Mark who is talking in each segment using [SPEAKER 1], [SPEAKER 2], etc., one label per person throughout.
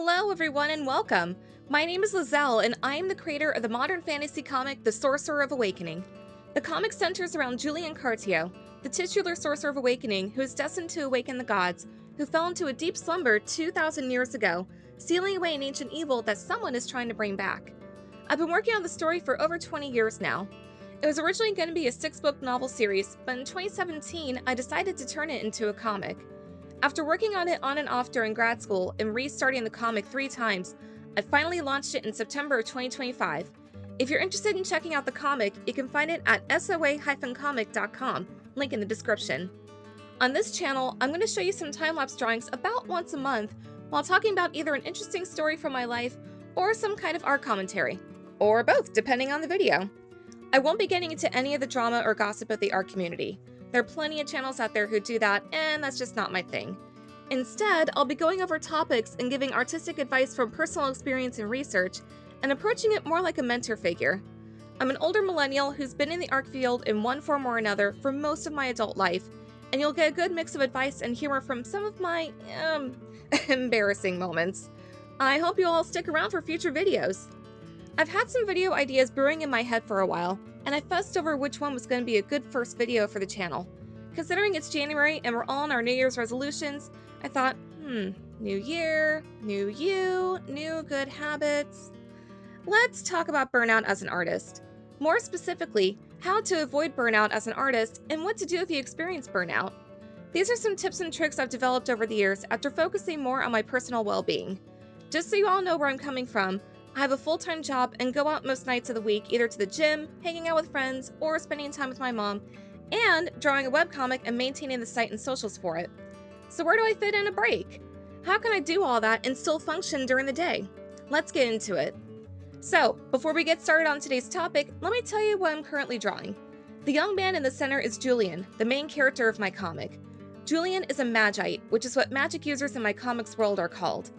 [SPEAKER 1] Hello, everyone, and welcome. My name is Lizelle, and I am the creator of the modern fantasy comic, The Sorcerer of Awakening. The comic centers around Julian Cartio, the titular Sorcerer of Awakening who is destined to awaken the gods, who fell into a deep slumber 2,000 years ago, sealing away an ancient evil that someone is trying to bring back. I've been working on the story for over 20 years now. It was originally going to be a 6-book novel series, but in 2017, I decided to turn it into a comic. After working on it on and off during grad school and restarting the comic 3 times, I finally launched it in September 2025. If you're interested in checking out the comic, you can find it at soa-comic.com, link in the description. On this channel, I'm going to show you some time-lapse drawings about once a month while talking about either an interesting story from my life or some kind of art commentary, or both, depending on the video. I won't be getting into any of the drama or gossip of the art community. There are plenty of channels out there who do that, and that's just not my thing. Instead, I'll be going over topics and giving artistic advice from personal experience and research, and approaching it more like a mentor figure. I'm an older millennial who's been in the art field in one form or another for most of my adult life, and you'll get a good mix of advice and humor from some of my, embarrassing moments. I hope you all stick around for future videos. I've had some video ideas brewing in my head for a while, and I fussed over which one was going to be a good first video for the channel. Considering it's January and we're all on our New Year's resolutions, I thought, new year, new you, new good habits. Let's talk about burnout as an artist. More specifically, how to avoid burnout as an artist and what to do if you experience burnout. These are some tips and tricks I've developed over the years after focusing more on my personal well-being. Just so you all know where I'm coming from, I have a full-time job and go out most nights of the week either to the gym, hanging out with friends, or spending time with my mom, and drawing a webcomic and maintaining the site and socials for it. So where do I fit in a break? How can I do all that and still function during the day? Let's get into it. So, before we get started on today's topic, let me tell you what I'm currently drawing. The young man in the center is Julian, the main character of my comic. Julian is a Magite, which is what magic users in my comics world are called.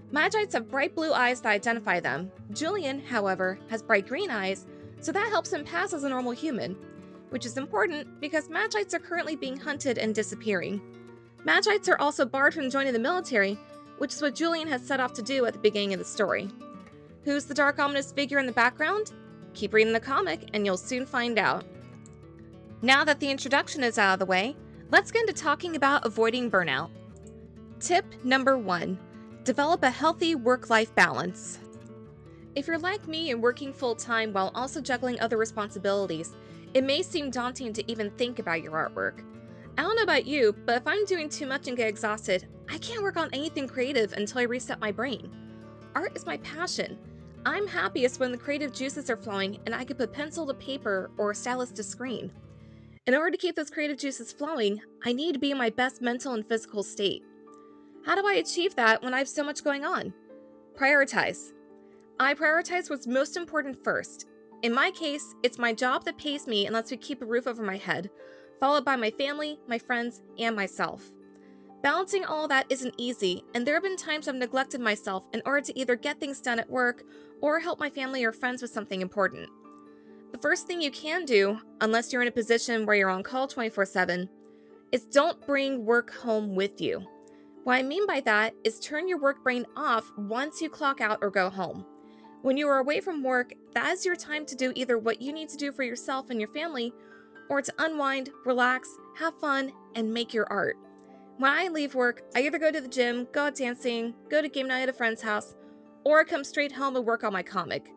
[SPEAKER 1] Magites have bright blue eyes that identify them. Julian, however, has bright green eyes, so that helps him pass as a normal human, which is important because Magites are currently being hunted and disappearing. Magites are also barred from joining the military, which is what Julian has set off to do at the beginning of the story. Who's the dark ominous figure in the background? Keep reading the comic and you'll soon find out. Now that the introduction is out of the way, let's get into talking about avoiding burnout. Tip number 1. Develop a healthy work-life balance. If you're like me and working full-time while also juggling other responsibilities, it may seem daunting to even think about your artwork. I don't know about you, but if I'm doing too much and get exhausted, I can't work on anything creative until I reset my brain. Art is my passion. I'm happiest when the creative juices are flowing and I can put pencil to paper or stylus to screen. In order to keep those creative juices flowing, I need to be in my best mental and physical state. How do I achieve that when I have so much going on? Prioritize. I prioritize what's most important first. In my case, it's my job that pays me and lets me keep a roof over my head, followed by my family, my friends, and myself. Balancing all that isn't easy, and there have been times I've neglected myself in order to either get things done at work or help my family or friends with something important. The first thing you can do, unless you're in a position where you're on call 24/7, is don't bring work home with you. What I mean by that is turn your work brain off once you clock out or go home. When you are away from work, that is your time to do either what you need to do for yourself and your family, or to unwind, relax, have fun, and make your art. When I leave work, I either go to the gym, go out dancing, go to game night at a friend's house, or I come straight home and work on my comic.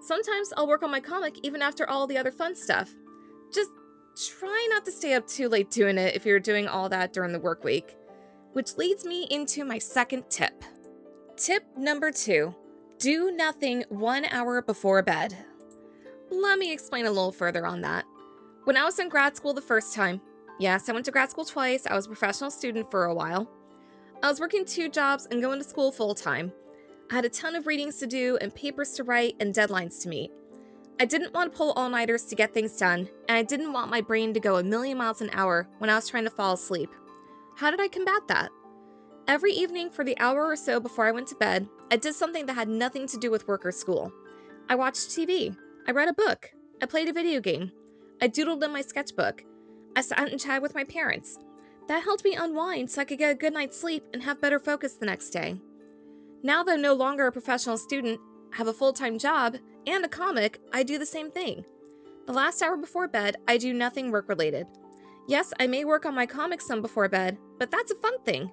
[SPEAKER 1] Sometimes I'll work on my comic even after all the other fun stuff. Just try not to stay up too late doing it if you're doing all that during the work week. Which leads me into my second tip. Tip number 2. Do nothing 1 hour before bed. Let me explain a little further on that. When I was in grad school the first time, yes, I went to grad school twice, I was a professional student for a while. I was working 2 jobs and going to school full time. I had a ton of readings to do and papers to write and deadlines to meet. I didn't want to pull all-nighters to get things done, and I didn't want my brain to go a million miles an hour when I was trying to fall asleep. How did I combat that? Every evening for the hour or so before I went to bed, I did something that had nothing to do with work or school. I watched TV. I read a book. I played a video game. I doodled in my sketchbook. I sat and chatted with my parents. That helped me unwind so I could get a good night's sleep and have better focus the next day. Now that I'm no longer a professional student, have a full-time job, and a comic, I do the same thing. The last hour before bed, I do nothing work-related. Yes, I may work on my comics some before bed, but that's a fun thing.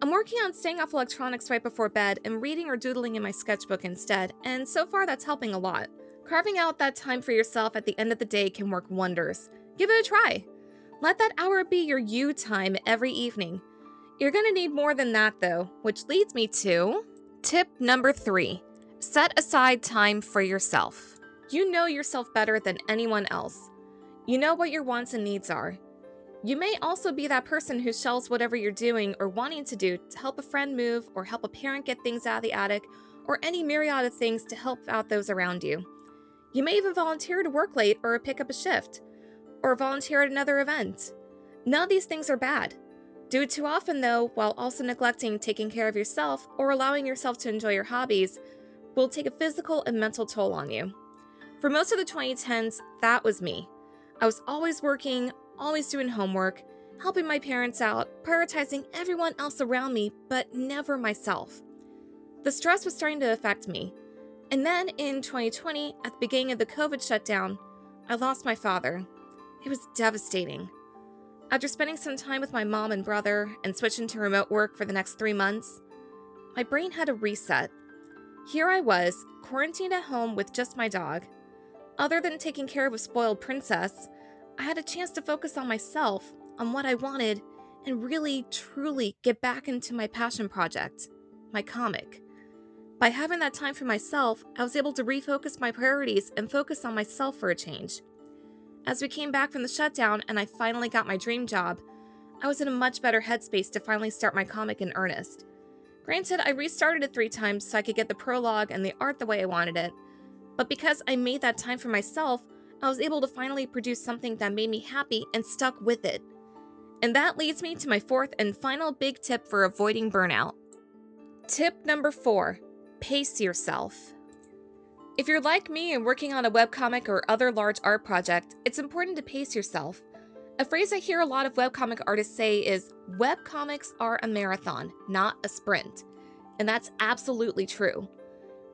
[SPEAKER 1] I'm working on staying off electronics right before bed and reading or doodling in my sketchbook instead, and so far that's helping a lot. Carving out that time for yourself at the end of the day can work wonders. Give it a try. Let that hour be your you time every evening. You're gonna need more than that though, which leads me to tip number 3. Set aside time for yourself. You know yourself better than anyone else. You know what your wants and needs are. You may also be that person who shelves whatever you're doing or wanting to do to help a friend move or help a parent get things out of the attic or any myriad of things to help out those around you. You may even volunteer to work late or pick up a shift or volunteer at another event. None of these things are bad. Do it too often though, while also neglecting taking care of yourself or allowing yourself to enjoy your hobbies, will take a physical and mental toll on you. For most of the 2010s, that was me. I was always working, always doing homework, helping my parents out, prioritizing everyone else around me, but never myself. The stress was starting to affect me. And then in 2020, at the beginning of the COVID shutdown, I lost my father. It was devastating. After spending some time with my mom and brother and switching to remote work for the next 3 months, my brain had a reset. Here I was, quarantined at home with just my dog. Other than taking care of a spoiled princess, I had a chance to focus on myself, on what I wanted, and really, truly get back into my passion project, my comic. By having that time for myself, I was able to refocus my priorities and focus on myself for a change. As we came back from the shutdown and I finally got my dream job, I was in a much better headspace to finally start my comic in earnest. Granted, I restarted it 3 times so I could get the prologue and the art the way I wanted it, but because I made that time for myself, I was able to finally produce something that made me happy and stuck with it. And that leads me to my 4th and final big tip for avoiding burnout. Tip number 4, pace yourself. If you're like me and working on a webcomic or other large art project, it's important to pace yourself. A phrase I hear a lot of webcomic artists say is, webcomics are a marathon, not a sprint. And that's absolutely true.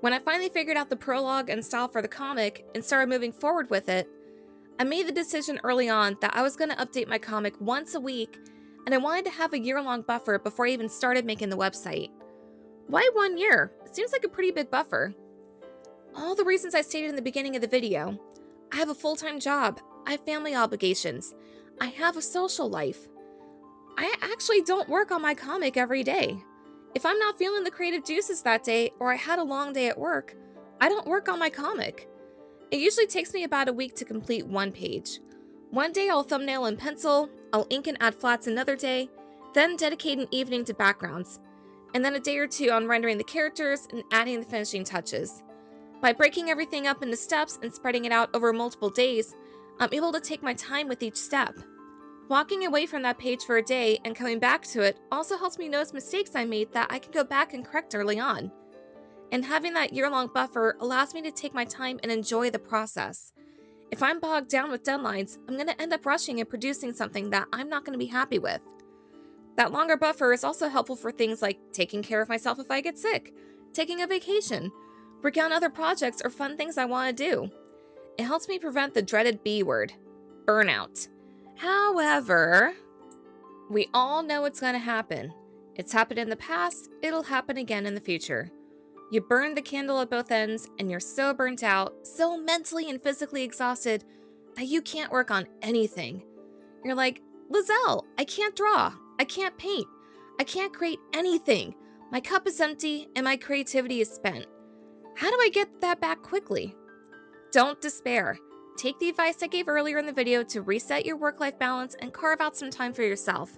[SPEAKER 1] When I finally figured out the prologue and style for the comic and started moving forward with it, I made the decision early on that I was going to update my comic once a week, and I wanted to have a year-long buffer before I even started making the website. Why 1 year? It seems like a pretty big buffer. All the reasons I stated in the beginning of the video. I have a full-time job, I have family obligations, I have a social life. I actually don't work on my comic every day. If I'm not feeling the creative juices that day, or I had a long day at work, I don't work on my comic. It usually takes me about a week to complete 1 page. One day I'll thumbnail in pencil, I'll ink and add flats another day, then dedicate an evening to backgrounds, and then a day or 2 on rendering the characters and adding the finishing touches. By breaking everything up into steps and spreading it out over multiple days, I'm able to take my time with each step. Walking away from that page for a day and coming back to it also helps me notice mistakes I made that I can go back and correct early on. And having that year-long buffer allows me to take my time and enjoy the process. If I'm bogged down with deadlines, I'm going to end up rushing and producing something that I'm not going to be happy with. That longer buffer is also helpful for things like taking care of myself if I get sick, taking a vacation, working on other projects or fun things I want to do. It helps me prevent the dreaded B word, burnout. However, we all know it's going to happen. It's happened in the past, it'll happen again in the future. You burn the candle at both ends and you're so burnt out, so mentally and physically exhausted that you can't work on anything. You're like, Lizelle, I can't draw, I can't paint, I can't create anything. My cup is empty and my creativity is spent. How do I get that back quickly? Don't despair. Take the advice I gave earlier in the video to reset your work-life balance and carve out some time for yourself.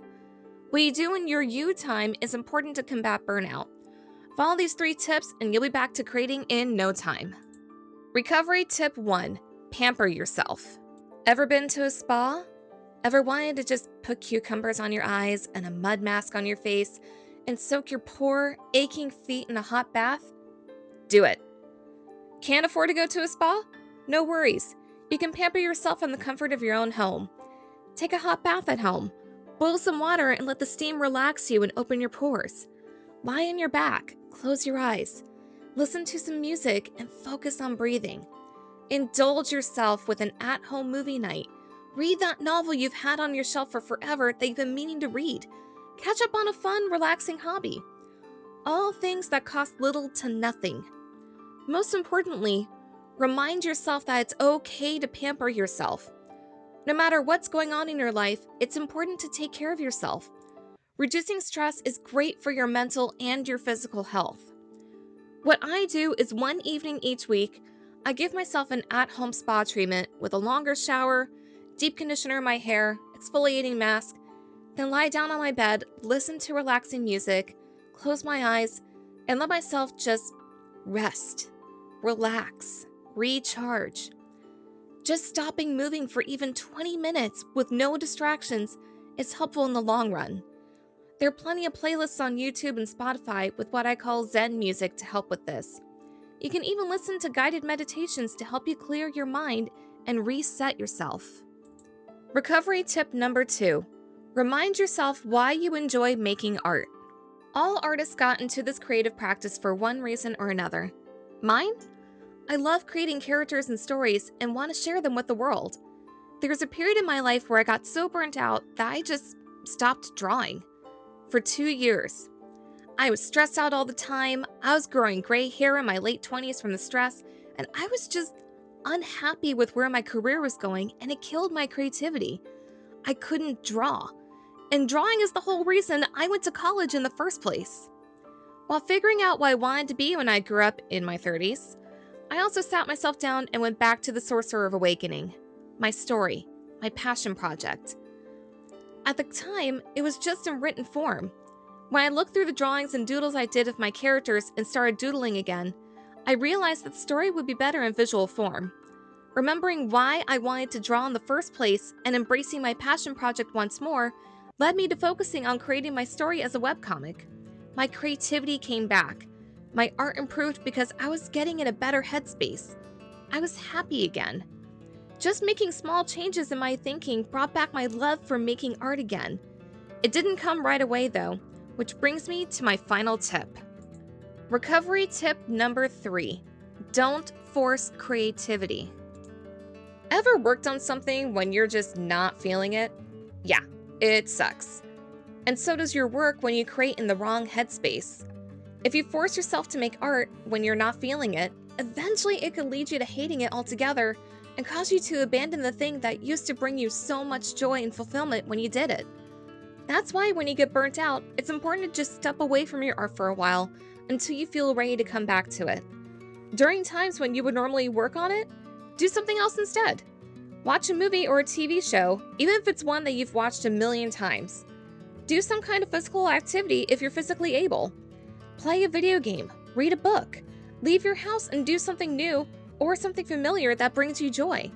[SPEAKER 1] What you do in your you time is important to combat burnout. Follow these 3 tips and you'll be back to creating in no time. Recovery tip 1, pamper yourself. Ever been to a spa? Ever wanted to just put cucumbers on your eyes and a mud mask on your face and soak your poor, aching feet in a hot bath? Do it. Can't afford to go to a spa? No worries. You can pamper yourself in the comfort of your own home. Take a hot bath at home. Boil some water and let the steam relax you and open your pores. Lie on your back, close your eyes, listen to some music, and focus on breathing. Indulge yourself with an at-home movie night. Read that novel you've had on your shelf for forever that you've been meaning to read. Catch up on a fun, relaxing hobby. All things that cost little to nothing. Most importantly, remind yourself that it's okay to pamper yourself. No matter what's going on in your life, it's important to take care of yourself. Reducing stress is great for your mental and your physical health. What I do is one evening each week, I give myself an at-home spa treatment with a longer shower, deep conditioner in my hair, exfoliating mask, then lie down on my bed, listen to relaxing music, close my eyes, and let myself just rest, relax, recharge. Just stopping moving for even 20 minutes with no distractions is helpful in the long run. There are plenty of playlists on YouTube and Spotify with what I call Zen music to help with this. You can even listen to guided meditations to help you clear your mind and reset yourself. Recovery tip number 2. Remind yourself why you enjoy making art. All artists got into this creative practice for one reason or another. Mine? I love creating characters and stories and want to share them with the world. There was a period in my life where I got so burnt out that I just stopped drawing. For 2 years. I was stressed out all the time, I was growing gray hair in my late 20s from the stress, and I was just unhappy with where my career was going, and it killed my creativity. I couldn't draw. And drawing is the whole reason I went to college in the first place. While figuring out what I wanted to be when I grew up in my 30s, I also sat myself down and went back to the Sorcerer of Awakening, my story, my passion project. At the time, it was just in written form. When I looked through the drawings and doodles I did of my characters and started doodling again, I realized that the story would be better in visual form. Remembering why I wanted to draw in the first place and embracing my passion project once more led me to focusing on creating my story as a webcomic. My creativity came back. My art improved because I was getting in a better headspace. I was happy again. Just making small changes in my thinking brought back my love for making art again. It didn't come right away though, which brings me to my final tip. Recovery tip number 3. Don't force creativity. Ever worked on something when you're just not feeling it? Yeah, it sucks. And so does your work when you create in the wrong headspace. If you force yourself to make art when you're not feeling it, eventually it could lead you to hating it altogether and cause you to abandon the thing that used to bring you so much joy and fulfillment when you did it. That's why when you get burnt out, it's important to just step away from your art for a while until you feel ready to come back to it. During times when you would normally work on it, do something else instead. Watch a movie or a TV show, even if it's one that you've watched a million times. Do some kind of physical activity if you're physically able. Play a video game, read a book, leave your house and do something new or something familiar that brings you joy.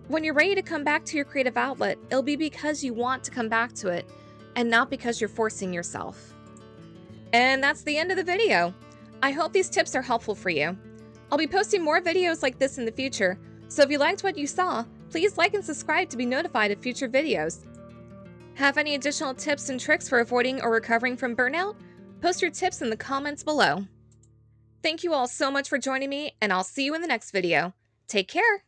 [SPEAKER 1] When you're ready to come back to your creative outlet, it'll be because you want to come back to it and not because you're forcing yourself. And that's the end of the video. I hope these tips are helpful for you. I'll be posting more videos like this in the future, so if you liked what you saw, please like and subscribe to be notified of future videos. Have any additional tips and tricks for avoiding or recovering from burnout? Post your tips in the comments below. Thank you all so much for joining me, and I'll see you in the next video. Take care!